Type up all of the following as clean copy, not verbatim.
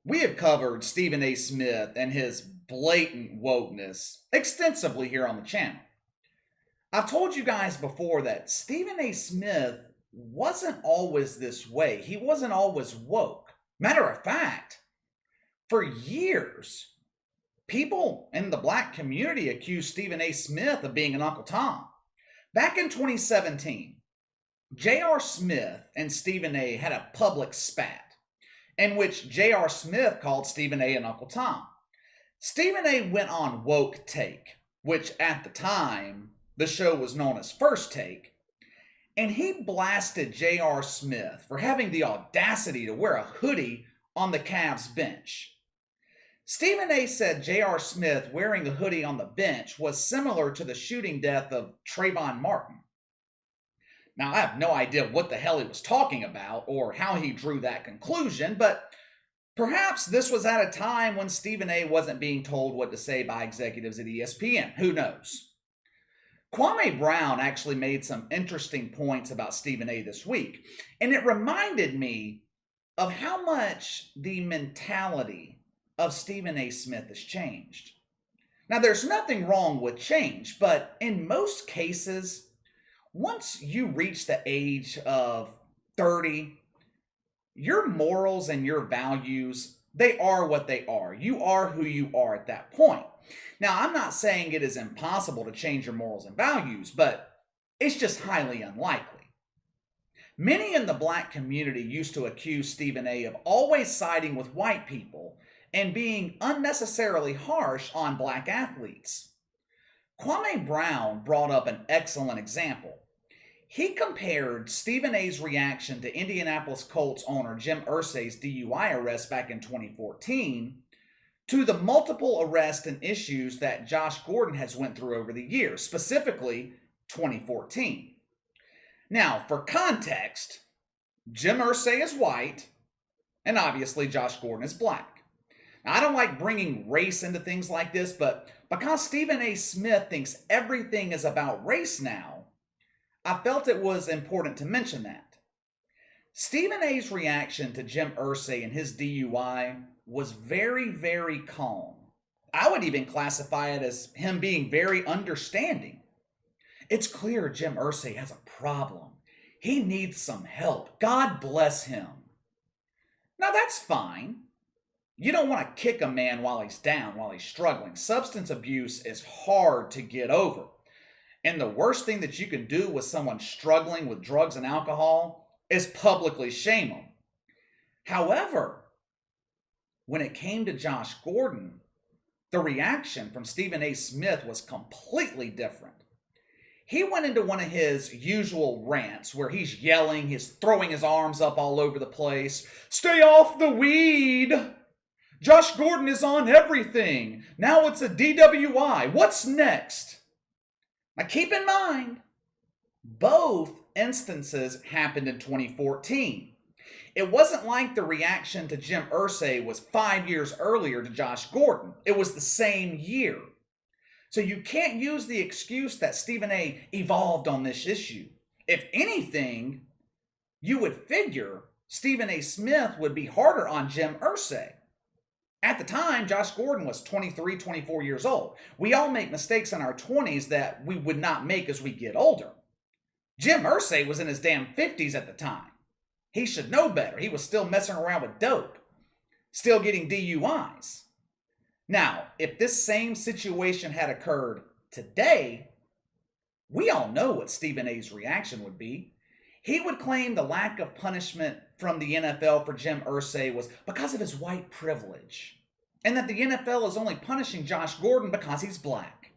We have covered Stephen A. Smith and his blatant wokeness extensively here on the channel. I've told you guys before that Stephen A. Smith wasn't always this way. He wasn't always woke. Matter of fact, for years, people in the black community accused Stephen A. Smith of being an Uncle Tom. Back in 2017, J.R. Smith and Stephen A. had a public spat in which J.R. Smith called Stephen A. an Uncle Tom. Stephen A. went on Woke Take, which at the time, the show was known as First Take, and he blasted J.R. Smith for having the audacity to wear a hoodie on the Cavs bench. Stephen A. said J.R. Smith wearing a hoodie on the bench was similar to the shooting death of Trayvon Martin. Now, I have no idea what the hell he was talking about or how he drew that conclusion, but perhaps this was at a time when Stephen A. wasn't being told what to say by executives at ESPN. Who knows? Kwame Brown actually made some interesting points about Stephen A. this week, and it reminded me of how much the mentality of Stephen A. Smith has changed. Now, there's nothing wrong with change, but in most cases, once you reach the age of 30, your morals and your values, they are what they are. You are who you are at that point. Now, I'm not saying it is impossible to change your morals and values, but it's just highly unlikely. Many in the black community used to accuse Stephen A. of always siding with white people and being unnecessarily harsh on black athletes. Kwame Brown brought up an excellent example. He compared Stephen A.'s reaction to Indianapolis Colts owner Jim Irsay's DUI arrest back in 2014 to the multiple arrests and issues that Josh Gordon has went through over the years, specifically 2014. Now, for context, Jim Irsay is white, and obviously Josh Gordon is black. Now, I don't like bringing race into things like this, but because Stephen A. Smith thinks everything is about race now, I felt it was important to mention that. Stephen A.'s reaction to Jim Irsay and his DUI was very, very calm. I would even classify it as him being very understanding. It's clear Jim Irsay has a problem. He needs some help. God bless him. Now that's fine. You don't want to kick a man while he's down, while he's struggling. Substance abuse is hard to get over. And the worst thing that you can do with someone struggling with drugs and alcohol is publicly shame them. However, when it came to Josh Gordon, the reaction from Stephen A. Smith was completely different. He went into one of his usual rants where he's yelling, he's throwing his arms up all over the place. Stay off the weed! Josh Gordon is on everything. Now it's a DWI. What's next? Now keep in mind, both instances happened in 2014. It wasn't like the reaction to Jim Irsay was 5 years earlier to Josh Gordon. It was the same year. So you can't use the excuse that Stephen A. evolved on this issue. If anything, you would figure Stephen A. Smith would be harder on Jim Irsay. At the time, Josh Gordon was 23, 24 years old. We all make mistakes in our 20s that we would not make as we get older. Jim Irsay was in his damn 50s at the time. He should know better. He was still messing around with dope, still getting DUIs. Now, if this same situation had occurred today, we all know what Stephen A.'s reaction would be. He would claim the lack of punishment from the NFL for Jim Irsay was because of his white privilege, and that the NFL is only punishing Josh Gordon because he's black.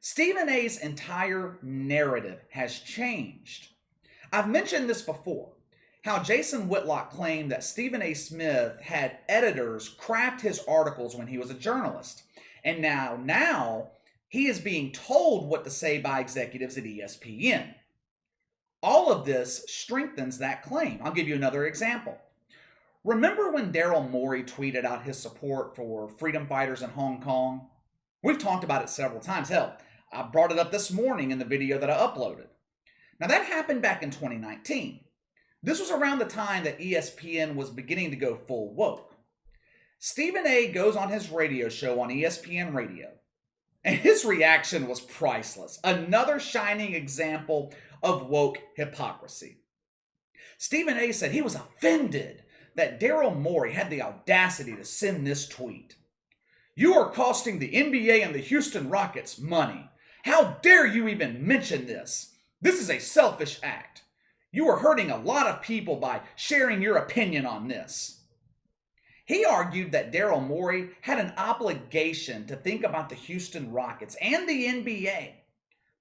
Stephen A.'s entire narrative has changed. I've mentioned this before, how Jason Whitlock claimed that Stephen A. Smith had editors craft his articles when he was a journalist, and now he is being told what to say by executives at ESPN. All of this strengthens that claim. I'll give you another example. Remember when Daryl Morey tweeted out his support for freedom fighters in Hong Kong? We've talked about it several times. Hell, I brought it up this morning in the video that I uploaded. Now that happened back in 2019. This was around the time that ESPN was beginning to go full woke. Stephen A goes on his radio show on ESPN Radio, and his reaction was priceless. Another shining example of woke hypocrisy. Stephen A said he was offended that Daryl Morey had the audacity to send this tweet. "You are costing the NBA and the Houston Rockets money. How dare you even mention this? This is a selfish act. You are hurting a lot of people by sharing your opinion on this." He argued that Daryl Morey had an obligation to think about the Houston Rockets and the NBA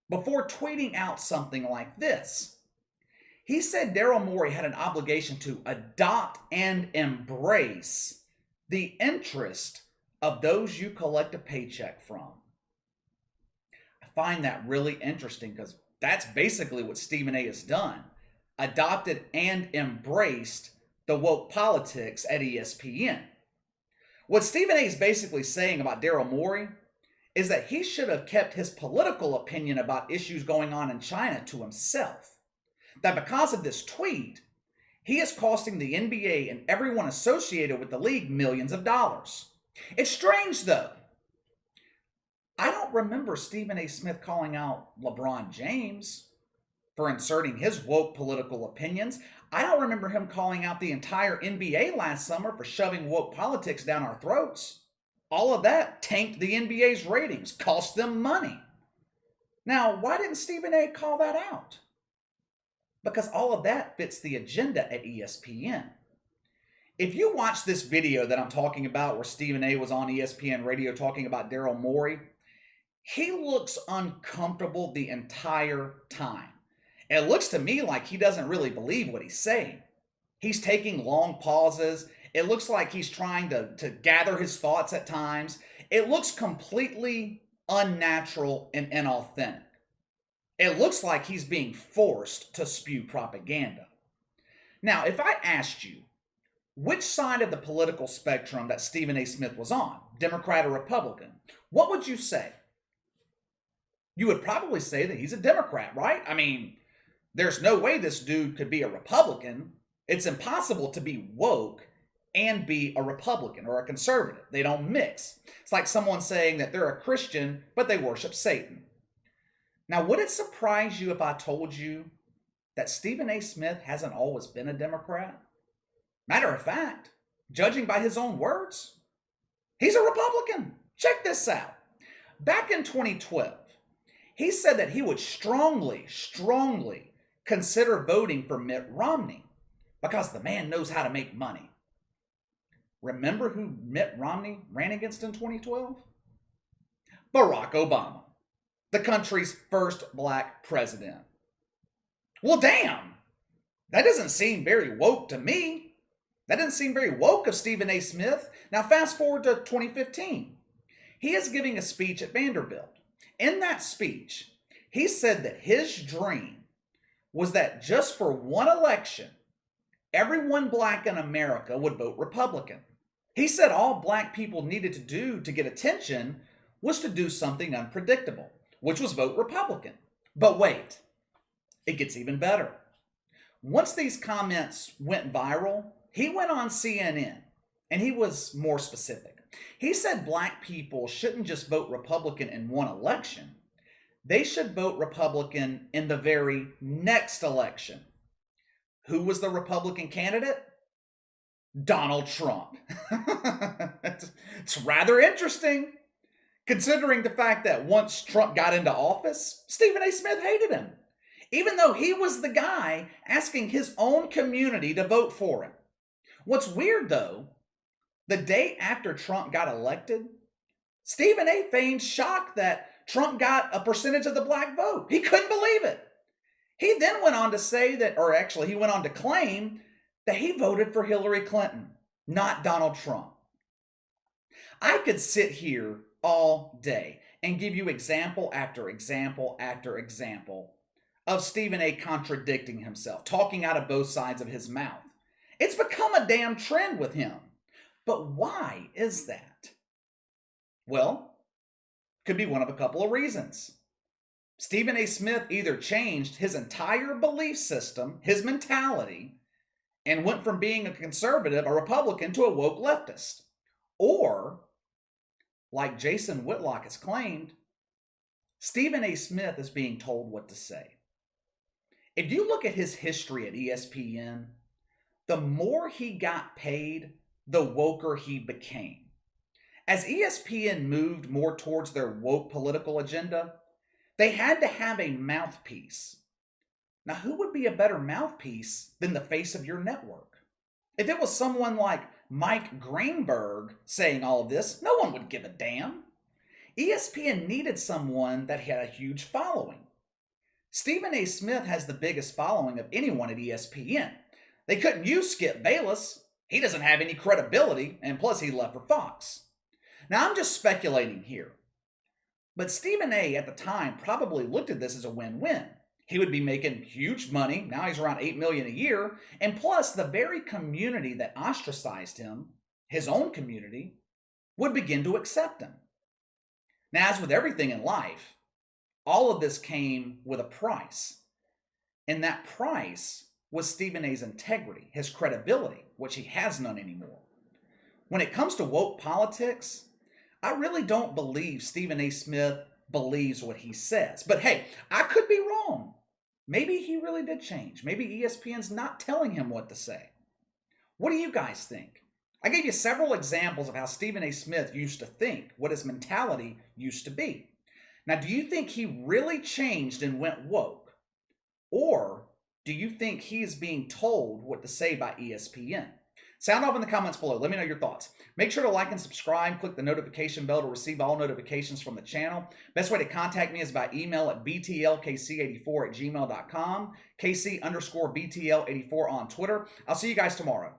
before tweeting out something like this. He said Daryl Morey had an obligation to adopt and embrace the interest of those you collect a paycheck from. I find that really interesting because that's basically what Stephen A has done. Adopted and embraced the woke politics at ESPN. What Stephen A is basically saying about Daryl Morey is that he should have kept his political opinion about issues going on in China to himself. That because of this tweet, he is costing the NBA and everyone associated with the league millions of dollars. It's strange though. I don't remember Stephen A. Smith calling out LeBron James for inserting his woke political opinions. I don't remember him calling out the entire NBA last summer for shoving woke politics down our throats. All of that tanked the NBA's ratings, cost them money. Now, why didn't Stephen A. call that out? Because all of that fits the agenda at ESPN. If you watch this video that I'm talking about where Stephen A. was on ESPN radio talking about Daryl Morey, he looks uncomfortable the entire time. It looks to me like he doesn't really believe what he's saying. He's taking long pauses. It looks like he's trying to gather his thoughts at times. It looks completely unnatural and inauthentic. It looks like he's being forced to spew propaganda. Now, if I asked you which side of the political spectrum that Stephen A. Smith was on, Democrat or Republican, what would you say? You would probably say that he's a Democrat, right? I mean, there's no way this dude could be a Republican. It's impossible to be woke and be a Republican or a conservative. They don't mix. It's like someone saying that they're a Christian, but they worship Satan. Now, would it surprise you if I told you that Stephen A. Smith hasn't always been a Democrat? Matter of fact, judging by his own words, he's a Republican. Check this out. Back in 2012, he said that he would strongly consider voting for Mitt Romney because the man knows how to make money. Remember who Mitt Romney ran against in 2012? Barack Obama, the country's first black president. Well, damn, that doesn't seem very woke to me. That doesn't seem very woke of Stephen A. Smith. Now, fast forward to 2015. He is giving a speech at Vanderbilt. In that speech, he said that his dream was that just for one election, everyone black in America would vote Republican. He said all black people needed to do to get attention was to do something unpredictable, which was vote Republican. But wait, it gets even better. Once these comments went viral, he went on CNN and he was more specific. He said black people shouldn't just vote Republican in one election. They should vote Republican in the very next election. Who was the Republican candidate? Donald Trump. It's rather interesting, considering the fact that once Trump got into office, Stephen A. Smith hated him, even though he was the guy asking his own community to vote for him. What's weird, though, the day after Trump got elected, Stephen A. feigned shock that Trump got a percentage of the black vote. He couldn't believe it. He then went on to say that, or actually he went on to claim that he voted for Hillary Clinton, not Donald Trump. I could sit here all day and give you example after example after example of Stephen A. contradicting himself, talking out of both sides of his mouth. It's become a damn trend with him. But why is that? Well, could be one of a couple of reasons. Stephen A. Smith either changed his entire belief system, his mentality, and went from being a conservative, a Republican, to a woke leftist. Or, like Jason Whitlock has claimed, Stephen A. Smith is being told what to say. If you look at his history at ESPN, the more he got paid, the woker he became. As ESPN moved more towards their woke political agenda, they had to have a mouthpiece. Now, who would be a better mouthpiece than the face of your network? If it was someone like Mike Greenberg saying all of this, no one would give a damn. ESPN needed someone that had a huge following. Stephen A. Smith has the biggest following of anyone at ESPN. They couldn't use Skip Bayless. He doesn't have any credibility, and plus he left for Fox. Now, I'm just speculating here. But Stephen A. at the time probably looked at this as a win-win. He would be making huge money. Now he's around $8 million a year. And plus, the very community that ostracized him, his own community, would begin to accept him. Now, as with everything in life, all of this came with a price. And that price was Stephen A.'s integrity, his credibility, which he has none anymore. When it comes to woke politics, I really don't believe Stephen A. Smith believes what he says. But hey, I could be wrong. Maybe he really did change. Maybe ESPN's not telling him what to say. What do you guys think? I gave you several examples of how Stephen A. Smith used to think, what his mentality used to be. Now, do you think he really changed and went woke? Or do you think he is being told what to say by ESPN? Sound off in the comments below. Let me know your thoughts. Make sure to like and subscribe. Click the notification bell to receive all notifications from the channel. Best way to contact me is by email at btlkc84@gmail.com, KC_BTL84 on Twitter. I'll see you guys tomorrow.